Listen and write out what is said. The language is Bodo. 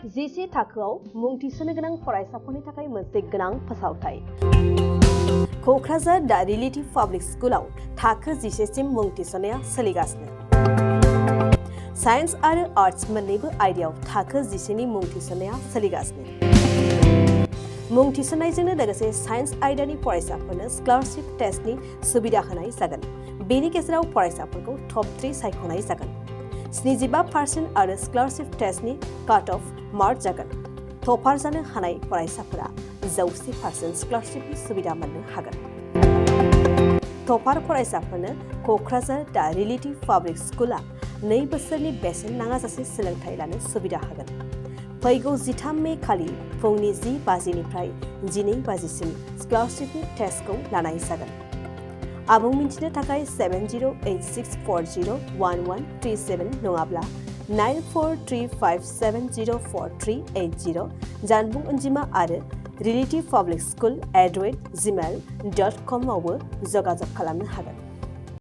जिसे थाखोआव मुं थिसननो गोनां फरायसाफोरनि थाखाय मोनसे गोनां फोसावथाय। क'क्राझार दा रिलेटिभ पाब्लिक स्कुलाव थाखो 10 सिम मुं थिसननाया सोलिगासिनो। साइन्स आरो आर्ट्स मोन्नैबो आयदायाव थाखो 10 नि मुं थिसननाया सोलिगासिनो। मुं थिसननायजोंनो लोगोसे साइन्स आयदानि फरायसाफोरनो स्कलारशिप टेस्टनि सुबिदा होनाय जागोन। बेनि गेजेराव फरायसाफोरखौ टप 3 सायख'नाय जागोन। 75% आरो स्कलारशिप टेस्टनि काट अफ मार्क जागोन। टपार जानो हानाय फरायसाफोरा 100% स्कलारशिपनि सुबिदा मोननो हागोन। टपार फरायसाफोरनो क'क्राझार दा रिलेटिभ पाब्लिक स्कुला 2 बोसोरनि बेसेन नाङाजासे सोलोंथाइ लानो सुबिदा होगोन। फैगौ 13 मे खालि फुंनि 10 बाजिनिफ्राय 12 बाजिसिम स्कलारशिपनि टेस्टखौ लानाय जागोन। आबुं मिन्थिनो थाखाय 7086401137 नङाब्ला 9435704380 जानबुं अनजिमा आरो relativepublicschool@gmail.com आवबो जगाजग खालामनो हागोन।